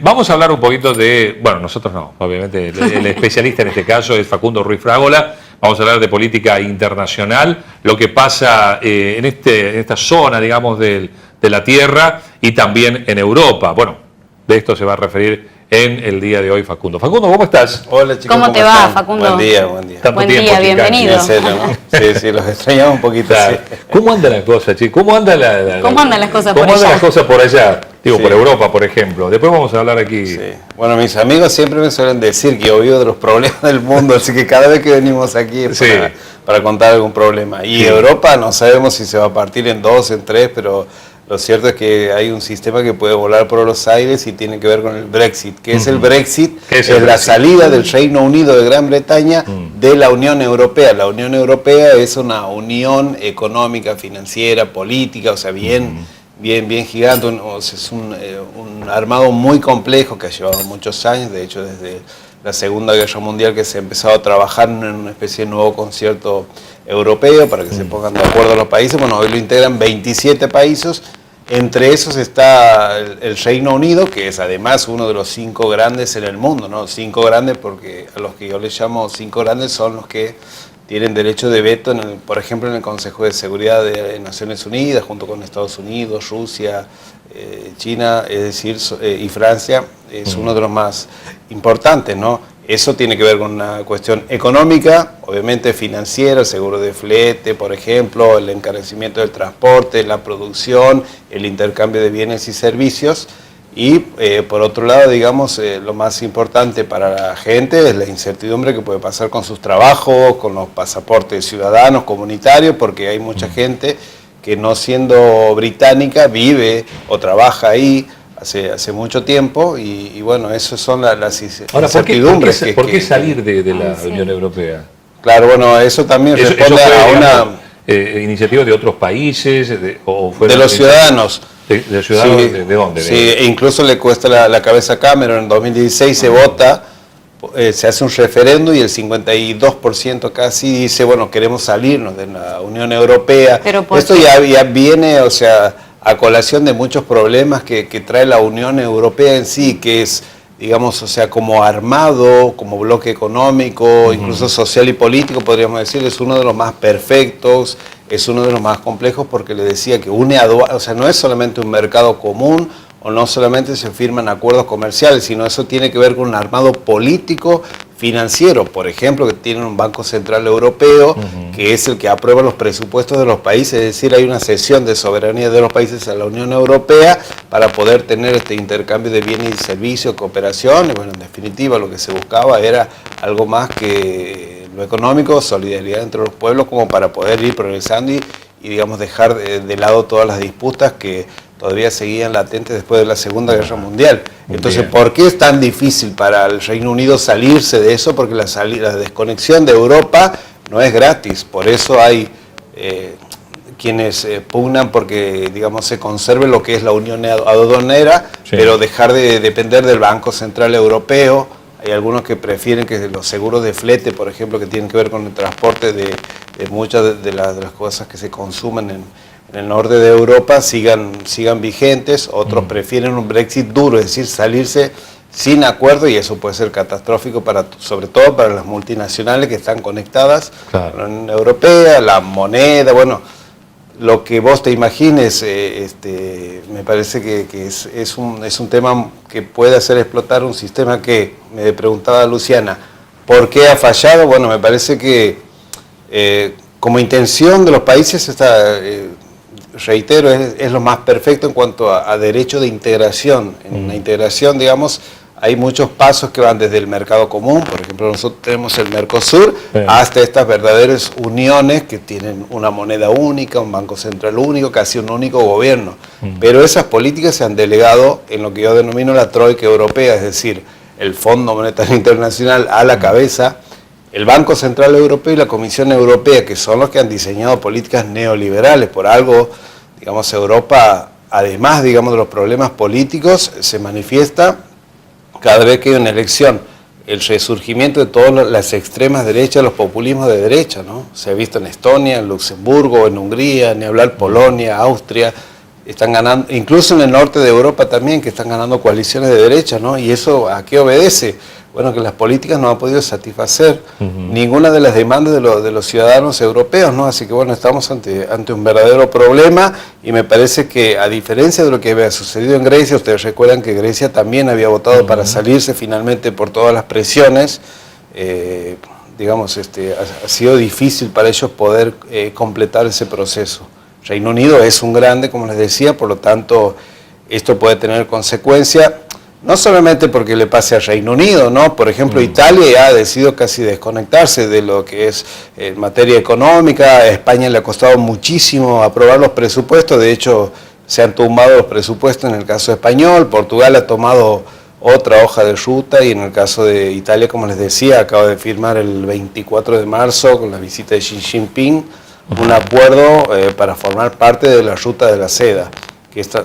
Vamos a hablar un poquito de, bueno, nosotros no, obviamente el especialista en este caso es Facundo Ruiz Fragola. Vamos a hablar de política internacional, lo que pasa en esta zona, digamos, de la Tierra y también en Europa. Bueno, de esto se va a referir en el día de hoy Facundo. Facundo, ¿cómo estás? Hola chicos, ¿Cómo te va, están? Facundo? Buen día, buen día. Buen día, bienvenido. En serio, ¿no? Sí, los extrañamos un poquito. Claro. Sí. ¿Cómo andan las cosas, chicos? ¿Cómo andan las cosas por ¿Cómo andan allá? las cosas por allá? Digo, Sí. por Europa, por ejemplo. Después vamos a hablar aquí. Sí. Bueno, mis amigos siempre me suelen decir que yo vivo de los problemas del mundo, así que cada vez que venimos aquí es para contar algún problema. Y Europa no sabemos si se va a partir en dos, en tres, pero lo cierto es que hay un sistema que puede volar por los aires y tiene que ver con el Brexit. ¿Qué es el Brexit? Es la salida del Reino Unido de Gran Bretaña de la Unión Europea. La Unión Europea es una unión económica, financiera, política, o sea, bien gigante. Es un armado muy complejo que ha llevado muchos años, de hecho desde la Segunda Guerra Mundial que se ha empezado a trabajar en una especie de nuevo concierto europeo para que se pongan de acuerdo los países. Bueno, hoy lo integran 27 países, entre esos está el Reino Unido, que es además uno de los 5 grandes en el mundo, ¿no? 5 grandes porque a los que yo les llamo 5 grandes son los que tienen derecho de veto, por ejemplo, en el Consejo de Seguridad de Naciones Unidas, junto con Estados Unidos, Rusia, China, es decir, y Francia, es uno de los más importantes, ¿no? Eso tiene que ver con una cuestión económica, obviamente financiera, el seguro de flete, por ejemplo, el encarecimiento del transporte, la producción, el intercambio de bienes y servicios. Y por otro lado, digamos, lo más importante para la gente es la incertidumbre que puede pasar con sus trabajos, con los pasaportes ciudadanos, comunitarios, porque hay mucha gente que no siendo británica vive o trabaja ahí hace mucho tiempo y bueno, esas son las incertidumbres. Ahora, ¿por qué salir de la Unión Europea? Claro, bueno, eso también responde a una iniciativa de otros países o de los ciudadanos. ¿De los ciudadanos? Sí, ¿De dónde? Sí, e incluso le cuesta la cabeza a Cameron. En 2016 se vota, se hace un referendo y el 52% casi dice, bueno, queremos salirnos de la Unión Europea. Esto ya viene, o sea, a colación de muchos problemas que trae la Unión Europea en sí, que es, digamos, o sea, como armado, como bloque económico, incluso social y político, podríamos decir, es uno de los más perfectos, es uno de los más complejos porque le decía que une o sea, no es solamente un mercado común o no solamente se firman acuerdos comerciales, sino eso tiene que ver con un armado político, financiero, por ejemplo, que tiene un Banco Central Europeo, que es el que aprueba los presupuestos de los países, es decir, hay una cesión de soberanía de los países a la Unión Europea para poder tener este intercambio de bienes y servicios, cooperación, y bueno, en definitiva lo que se buscaba era algo más que lo económico, solidaridad entre los pueblos, como para poder ir progresando y digamos, dejar de lado todas las disputas que todavía seguían latentes después de la Segunda Guerra Mundial. Entonces, ¿por qué es tan difícil para el Reino Unido salirse de eso? Porque la desconexión de Europa no es gratis, por eso hay quienes pugnan porque, digamos, se conserve lo que es la unión aduanera, pero dejar de depender del Banco Central Europeo. Hay algunos que prefieren que los seguros de flete, por ejemplo, que tienen que ver con el transporte de muchas de las cosas que se consumen en el norte de Europa sigan vigentes. Otros prefieren un Brexit duro, es decir, salirse sin acuerdo, y eso puede ser catastrófico sobre todo para las multinacionales que están conectadas a la Unión Europea, la moneda, bueno, lo que vos te imagines. Me parece que es un tema que puede hacer explotar un sistema que, me preguntaba Luciana, ¿por qué ha fallado? Bueno, me parece que como intención de los países está, reitero, es lo más perfecto en cuanto a derecho de integración. En la integración, digamos, hay muchos pasos que van desde el mercado común, por ejemplo, nosotros tenemos el Mercosur, hasta estas verdaderas uniones que tienen una moneda única, un banco central único, casi un único gobierno. Pero esas políticas se han delegado en lo que yo denomino la troika europea, es decir, el Fondo Monetario Internacional a la cabeza, el Banco Central Europeo y la Comisión Europea, que son los que han diseñado políticas neoliberales. Por algo, digamos, Europa, además, digamos, de los problemas políticos, se manifiesta cada vez que hay una elección. El resurgimiento de todas las extremas derechas, los populismos de derecha, ¿no? Se ha visto en Estonia, en Luxemburgo, en Hungría, ni hablar Polonia, Austria. están ganando, incluso en el norte de Europa también, que están ganando coaliciones de derecha, ¿no? ¿Y eso a qué obedece? Bueno, que las políticas no han podido satisfacer ninguna de las demandas de los ciudadanos europeos, ¿no? Así que bueno, estamos ante un verdadero problema y me parece que a diferencia de lo que había sucedido en Grecia, ustedes recuerdan que Grecia también había votado para salirse finalmente por todas las presiones, digamos, ha sido difícil para ellos poder completar ese proceso. Reino Unido es un grande, como les decía, por lo tanto esto puede tener consecuencias. No solamente porque le pase al Reino Unido, ¿no? Por ejemplo, Italia ya ha decidido casi desconectarse de lo que es en materia económica. A España le ha costado muchísimo aprobar los presupuestos. De hecho, se han tumbado los presupuestos en el caso español. Portugal ha tomado otra hoja de ruta y en el caso de Italia, como les decía, acaba de firmar el 24 de marzo con la visita de Xi Jinping un acuerdo para formar parte de la ruta de la seda.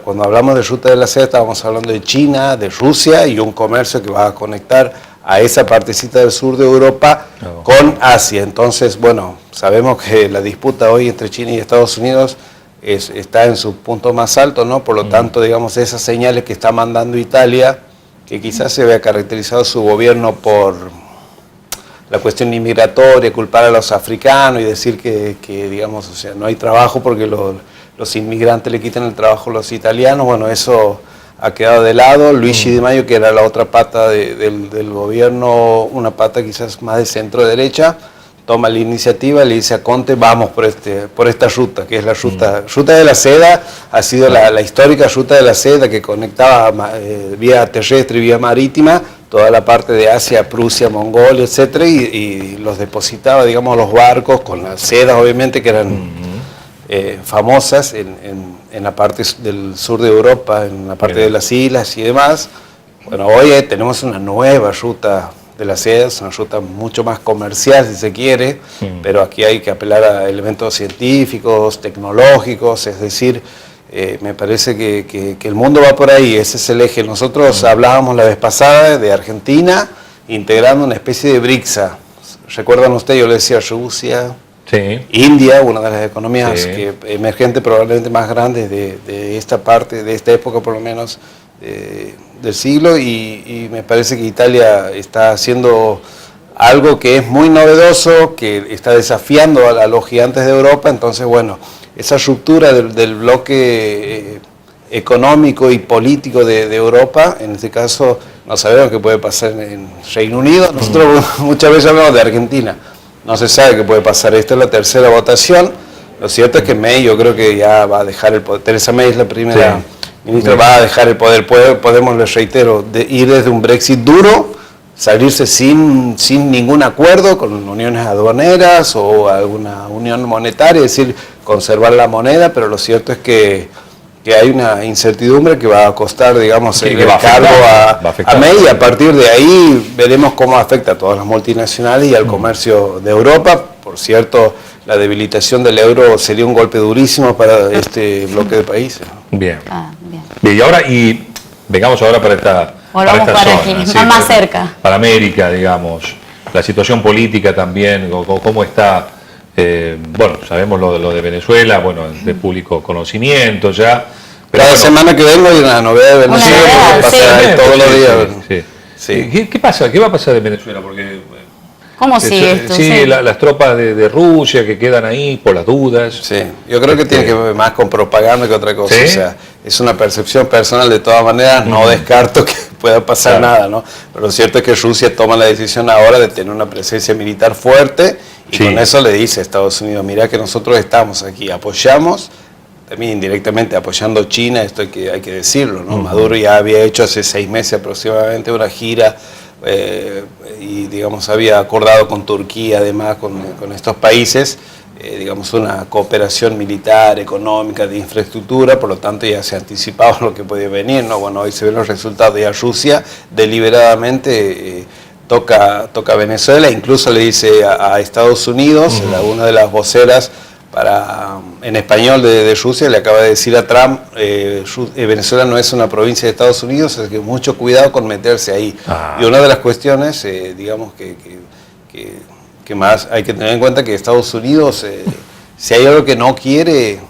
Cuando hablamos de ruta de la seda estábamos hablando de China, de Rusia y un comercio que va a conectar a esa partecita del sur de Europa con Asia. Entonces, bueno, sabemos que la disputa hoy entre China y Estados Unidos está en su punto más alto, ¿no? Por lo tanto, digamos, esas señales que está mandando Italia, que quizás se vea caracterizado su gobierno por la cuestión inmigratoria, culpar a los africanos y decir que digamos, o sea, no hay trabajo porque los inmigrantes le quitan el trabajo a los italianos, bueno, eso ha quedado de lado. Luigi Di Maio, que era la otra pata del gobierno, una pata quizás más de centro-derecha, toma la iniciativa y le dice a Conte, vamos por esta ruta, que es la ruta de la seda, ha sido la histórica ruta de la seda que conectaba vía terrestre y vía marítima toda la parte de Asia, Prusia, Mongolia, etcétera, y los depositaba, digamos, los barcos con las sedas, obviamente, que eran famosas en la parte del sur de Europa, en la parte de las islas y demás. Bueno, hoy tenemos una nueva ruta de la seda, es una ruta mucho más comercial, si se quiere, pero aquí hay que apelar a elementos científicos, tecnológicos, es decir, me parece que el mundo va por ahí, ese es el eje. Nosotros hablábamos la vez pasada de Argentina integrando una especie de BRICSA. ¿Recuerdan ustedes? Yo le decía Rusia, India, una de las economías emergentes probablemente más grandes de esta parte, de esta época por lo menos del siglo, y me parece que Italia está haciendo algo que es muy novedoso, que está desafiando a los gigantes de Europa. Entonces, bueno, esa ruptura del bloque económico y político de Europa, en este caso no sabemos qué puede pasar en Reino Unido. Nosotros muchas veces hablamos de Argentina, no se sabe qué puede pasar. Esta es la tercera votación. Lo cierto es que May, yo creo que ya va a dejar el poder. Theresa May es la primera ministra, va a dejar el poder. Podemos, les reitero, ir desde un Brexit duro, salirse sin ningún acuerdo con uniones aduaneras o alguna unión monetaria, es decir, conservar la moneda, pero lo cierto es que hay una incertidumbre que va a costar, digamos, el cargo a May, y a partir de ahí veremos cómo afecta a todas las multinacionales y al comercio de Europa. Por cierto, la debilitación del euro sería un golpe durísimo para este bloque de países. Bien. Bien, y vengamos ahora para esta Volvamos para zona, aquí, ¿sí? más cerca. Para América, digamos, la situación política también, cómo está. Bueno, sabemos lo de Venezuela, bueno, de público conocimiento ya. Pero Cada semana que vengo hay una novedad de Venezuela, pasa todos los días. Sí. ¿Qué pasa? ¿Qué va a pasar de Venezuela? Porque ¿cómo sigue esto? Sí, las tropas de Rusia que quedan ahí por las dudas. Sí, yo creo que tiene que ver más con propaganda que otra cosa. ¿Sí? O sea, es una percepción personal, de todas maneras, no descarto que pueda pasar nada, ¿no? Pero lo cierto es que Rusia toma la decisión ahora de tener una presencia militar fuerte y con eso le dice a Estados Unidos, mira que nosotros estamos aquí, apoyamos, también indirectamente apoyando a China, esto hay que decirlo, ¿no? Maduro ya había hecho hace 6 meses aproximadamente una gira y digamos había acordado con Turquía, además con estos países, digamos una cooperación militar, económica, de infraestructura, por lo tanto ya se anticipaba lo que podía venir, ¿no? Bueno, hoy se ven los resultados, ya Rusia deliberadamente toca a Venezuela, incluso le dice a Estados Unidos, una de las voceras en español de Rusia le acaba de decir a Trump, Venezuela no es una provincia de Estados Unidos, así que mucho cuidado con meterse ahí. Y una de las cuestiones, digamos, que más hay que tener en cuenta que Estados Unidos, si hay algo que no quiere,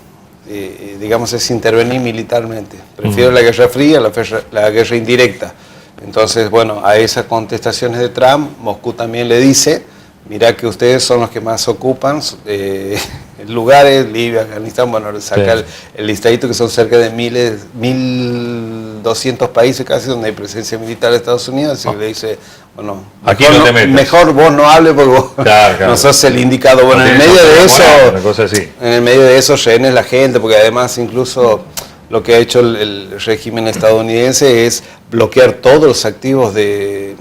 digamos, es intervenir militarmente. Prefiero la guerra fría a la guerra indirecta. Entonces, bueno, a esas contestaciones de Trump, Moscú también le dice, mirá que ustedes son los que más ocupan lugares, Libia, Afganistán, bueno, saca el listadito que son cerca de 1.200 países casi donde hay presencia militar de Estados Unidos, así que le dice, bueno, aquí no te metes. Mejor vos no hables porque vos no sos el indicado. Bueno, en el medio de eso, en el medio de eso rehenes la gente, porque además incluso lo que ha hecho el régimen estadounidense es bloquear todos los activos de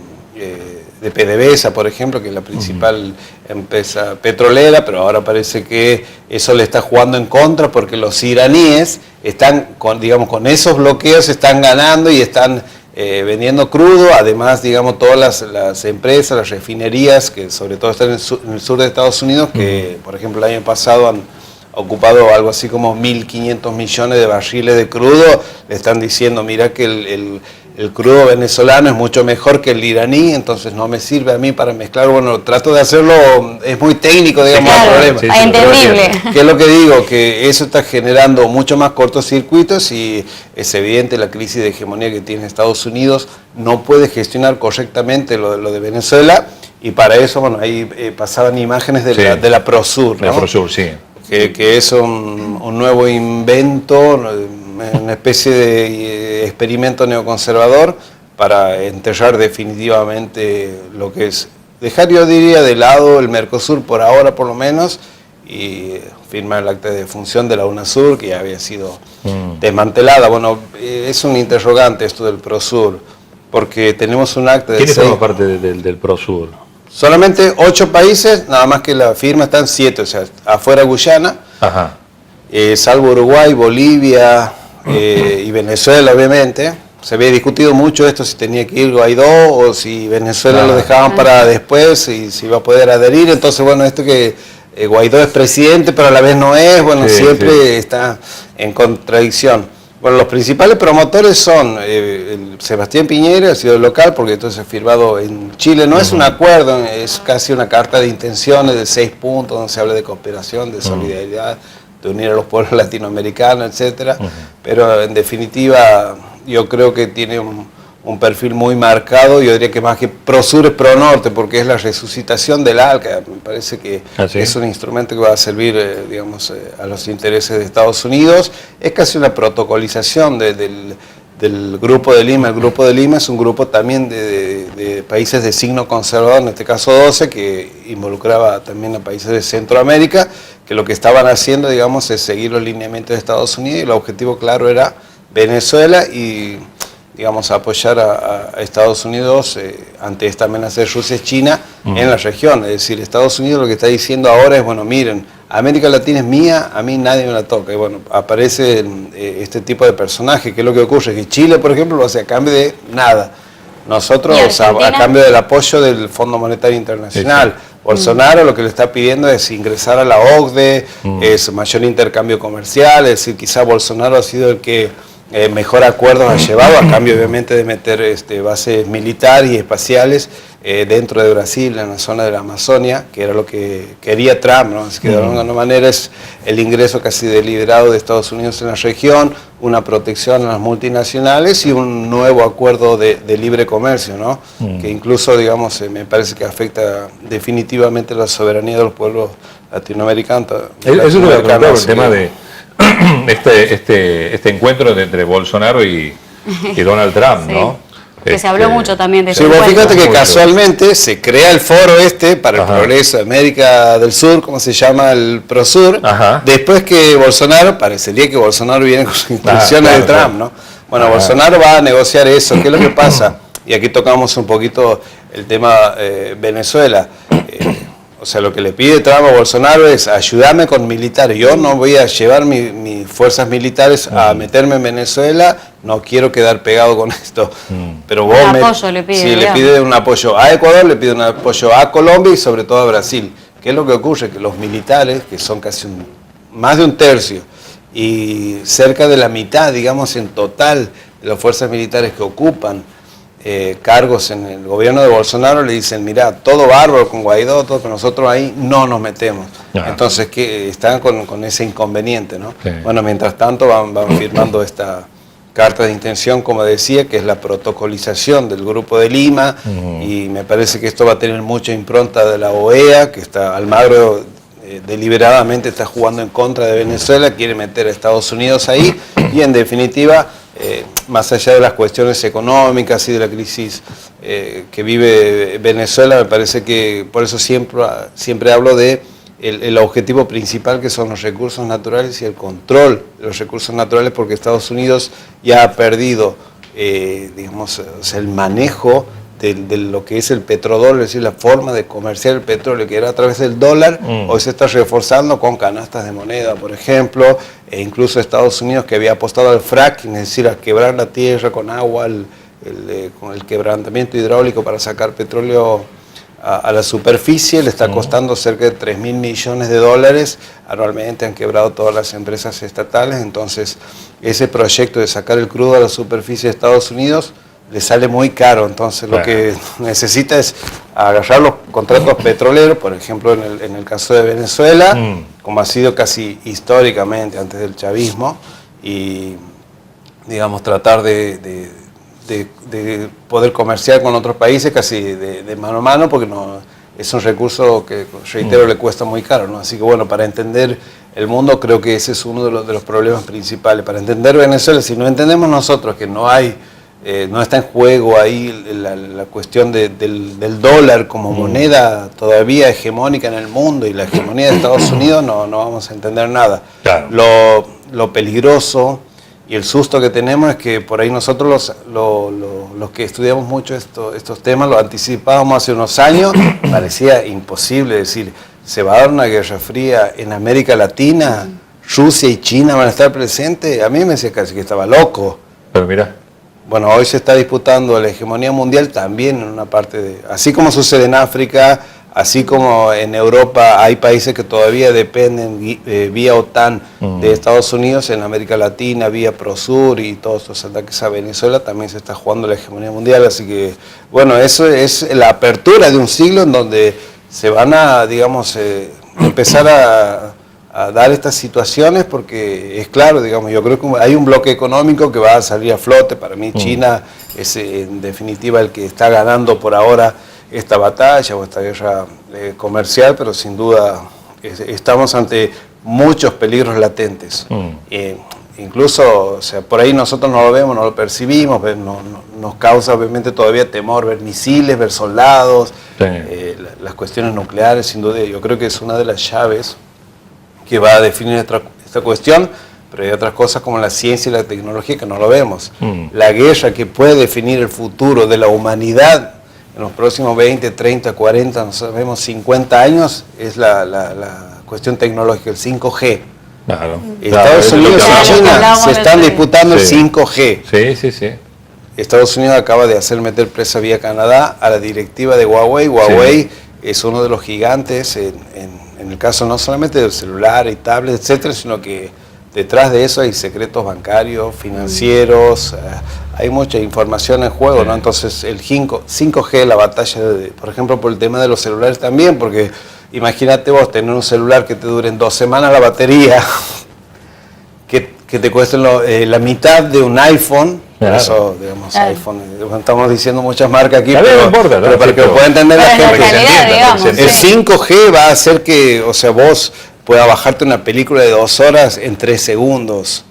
PDVSA, por ejemplo, que es la principal empresa petrolera, pero ahora parece que eso le está jugando en contra porque los iraníes están, con esos bloqueos están ganando y están vendiendo crudo, además, digamos, todas las empresas, las refinerías, que sobre todo están en el sur de Estados Unidos, que, por ejemplo, el año pasado han ocupado algo así como 1.500 millones de barriles de crudo, le están diciendo, mira que el crudo venezolano es mucho mejor que el iraní, entonces no me sirve a mí para mezclar. Bueno, trato de hacerlo, es muy técnico, digamos, el problema. Sí, entendible. ¿Qué es lo que digo? Que eso está generando mucho más cortocircuitos y es evidente la crisis de hegemonía que tiene Estados Unidos, no puede gestionar correctamente lo de Venezuela, y para eso, bueno, ahí pasaban imágenes de la Prosur, ¿no? La Prosur, sí. Que es un nuevo invento, una especie de experimento neoconservador para enterrar definitivamente lo que es, dejar, yo diría, de lado el Mercosur por ahora por lo menos, y firmar el acta de defunción de la UNASUR, que ya había sido desmantelada. Bueno, es un interrogante esto del Prosur, porque tenemos un acta de... ¿Quiénes forman parte del Prosur? Solamente 8 países, nada más que la firma están 7, o sea, afuera Guyana, salvo Uruguay, Bolivia y Venezuela, obviamente. Se había discutido mucho esto, si tenía que ir Guaidó o si Venezuela lo dejaban para después y si iba a poder adherir. Entonces, bueno, esto que Guaidó es presidente, pero a la vez no es, bueno, siempre está en contradicción. Bueno, los principales promotores son Sebastián Piñera, ha sido local, porque entonces firmado en Chile. No es un acuerdo, es casi una carta de intenciones de 6 puntos, donde se habla de cooperación, de solidaridad, de unir a los pueblos latinoamericanos, etcétera. Pero en definitiva, yo creo que tiene un perfil muy marcado. Yo diría que más que Prosur es Pronorte, porque es la resucitación del ALCA. Me parece que es un instrumento que va a servir, digamos, a los intereses de Estados Unidos. Es casi una protocolización del Grupo de Lima. El Grupo de Lima es un grupo también de países de signo conservador, en este caso 12, que involucraba también a países de Centroamérica, que lo que estaban haciendo, digamos, es seguir los lineamientos de Estados Unidos, y el objetivo claro era Venezuela y, digamos, apoyar a Estados Unidos ante esta amenaza de Rusia y China en la región. Es decir, Estados Unidos lo que está diciendo ahora es, bueno, miren, América Latina es mía, a mí nadie me la toca. Y bueno, aparece este tipo de personaje. ¿Qué es lo que ocurre? Que Chile, por ejemplo, lo hace a cambio de nada. Nosotros a cambio del apoyo del Fondo Monetario Internacional. Bolsonaro lo que le está pidiendo es ingresar a la OCDE, es mayor intercambio comercial, es decir, quizá Bolsonaro ha sido el que mejor acuerdos ha llevado, a cambio obviamente de meter bases militares y espaciales dentro de Brasil, en la zona de la Amazonia, que era lo que quería Trump, ¿no? Así que de alguna manera es el ingreso casi deliberado de Estados Unidos en la región, una protección a las multinacionales y un nuevo acuerdo de libre comercio, ¿no? Que incluso, digamos, me parece que afecta definitivamente la soberanía de los pueblos latinoamericanos. Eso es lo que preguntaba, el tema de este encuentro entre Bolsonaro y Donald Trump, ¿no? Que se habló mucho también de eso. Sí, vos fíjate que casualmente se crea el foro para el progreso de América del Sur, como se llama el Prosur, después que Bolsonaro, parecería que Bolsonaro viene con sus instrucciones de Trump, ¿no? Bueno, Bolsonaro va a negociar eso. ¿Qué es lo que pasa? Y aquí tocamos un poquito el tema Venezuela. O sea, lo que le pide Trump a Bolsonaro es ayudarme con militares. Yo no voy a llevar mis fuerzas militares a meterme en Venezuela, no quiero quedar pegado con esto. Pero vos le pide un apoyo a Ecuador, le pide un apoyo a Colombia y sobre todo a Brasil. ¿Qué es lo que ocurre? Que los militares, que son casi más de un tercio, y cerca de la mitad, digamos, en total de las fuerzas militares que ocupan cargos en el gobierno de Bolsonaro le dicen, mira, todo bárbaro con Guaidó, todo, pero nosotros ahí no nos metemos. Entonces que están con ese inconveniente, ¿no? Sí. Bueno, mientras tanto van firmando esta carta de intención, como decía, que es la protocolización del Grupo de Lima, y me parece que esto va a tener mucha impronta de la OEA, que está Almagro deliberadamente está jugando en contra de Venezuela, quiere meter a Estados Unidos ahí, y en definitiva, más allá de las cuestiones económicas y de la crisis que vive Venezuela, me parece que por eso siempre hablo de el objetivo principal, que son los recursos naturales y el control de los recursos naturales, porque Estados Unidos ya ha perdido, digamos, o sea, el manejo de lo que es el petrodólar, es decir, la forma de comerciar el petróleo, que era a través del dólar, hoy se está reforzando con canastas de moneda, por ejemplo, e incluso Estados Unidos, que había apostado al fracking, es decir, a quebrar la tierra con agua, con el quebrantamiento hidráulico para sacar petróleo a la superficie, le está costando cerca de 3.000 millones de dólares, anualmente han quebrado todas las empresas estatales, entonces ese proyecto de sacar el crudo a la superficie de Estados Unidos le sale muy caro, entonces lo que necesita es agarrar los contratos petroleros, por ejemplo en el caso de Venezuela, como ha sido casi históricamente antes del chavismo, y digamos tratar de poder comerciar con otros países casi de mano a mano, porque no es un recurso que, reitero, le cuesta muy caro, ¿no? Así que bueno, para entender el mundo creo que ese es uno de los problemas principales. Para entender Venezuela, si no entendemos nosotros que no hay, no está en juego ahí la cuestión del dólar como moneda todavía hegemónica en el mundo y la hegemonía de Estados Unidos, no vamos a entender nada. Claro. Lo peligroso y el susto que tenemos es que por ahí nosotros los que estudiamos mucho estos temas, lo anticipábamos hace unos años, parecía imposible decir, se va a dar una guerra fría en América Latina, Rusia y China van a estar presentes. A mí me decía casi que estaba loco. Pero mira. Bueno, hoy se está disputando la hegemonía mundial también en una parte así como sucede en África, así como en Europa hay países que todavía dependen vía OTAN de Estados Unidos, en América Latina vía Prosur y todos los ataques a Venezuela también se está jugando la hegemonía mundial, así que bueno, eso es la apertura de un siglo en donde se van a, digamos, empezar a dar estas situaciones, porque es claro, digamos, yo creo que hay un bloque económico que va a salir a flote. Para mí China es en definitiva el que está ganando por ahora esta batalla o esta guerra comercial, pero sin duda estamos ante muchos peligros latentes. Incluso, o sea, por ahí nosotros no lo vemos, no lo percibimos, nos causa obviamente todavía temor ver misiles, ver soldados, las cuestiones nucleares, sin duda, yo creo que es una de las llaves que va a definir esta cuestión, pero hay otras cosas como la ciencia y la tecnología que no lo vemos. La guerra que puede definir el futuro de la humanidad en los próximos 20, 30, 40, no sabemos, 50 años, es la cuestión tecnológica, el 5G. Claro. Estados Unidos y China se están disputando el 5G. Sí. Estados Unidos acaba de hacer meter presa vía Canadá a la directiva de Huawei. Huawei es uno de los gigantes en el caso no solamente del celular y tablet, etcétera, sino que detrás de eso hay secretos bancarios, financieros, hay mucha información en juego, ¿no? Entonces el 5G, la batalla, por ejemplo, por el tema de los celulares también, porque imagínate vos tener un celular que te dure en 2 semanas la batería, que te cueste la mitad de un iPhone. Claro. Eso, digamos, iPhone, estamos diciendo muchas marcas aquí, pero para que lo pueda entender la gente, el 5G va a hacer que, o sea, vos puedas bajarte una película de 2 horas en 3 segundos.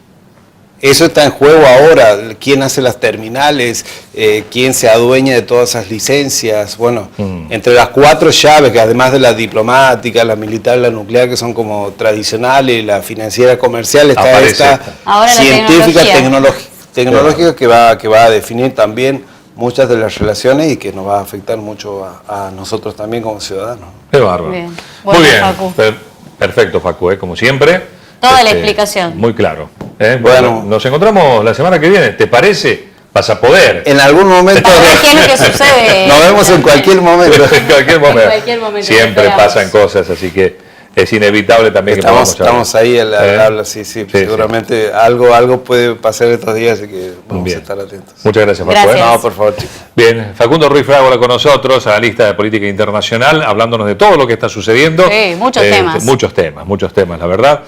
Eso está en juego ahora. ¿Quién hace las terminales? ¿Quién se adueña de todas esas licencias? Bueno, entre las 4 llaves, que además de la diplomática, la militar, la nuclear, que son como tradicionales, y la financiera comercial, está esta científica, tecnológica que va a definir también muchas de las relaciones y que nos va a afectar mucho a nosotros también como ciudadanos. Qué bárbaro. Bien. Muy bien, Facu. Perfecto, Facu, como siempre. Toda la explicación. Muy claro. Bueno, nos encontramos la semana que viene, ¿te parece? Vas a poder. En algún momento. ¿Qué es lo que sucede? Nos vemos en cualquier momento. En cualquier momento. Siempre pasan cosas, así que es inevitable también que podamos charlar. Estamos ahí al habla, sí, seguramente algo puede pasar estos días, así que vamos a estar atentos. Muchas gracias, Facu. Gracias. No, por favor, chicos. Bien, Facundo Ruiz Frágola con nosotros, analista de política internacional, hablándonos de todo lo que está sucediendo. Sí, muchos temas. Muchos temas, la verdad.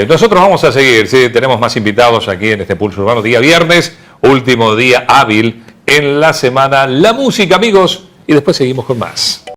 Nosotros vamos a seguir, ¿sí? Tenemos más invitados aquí en este Pulso Urbano, día viernes, último día hábil en la semana. La música, amigos, y después seguimos con más.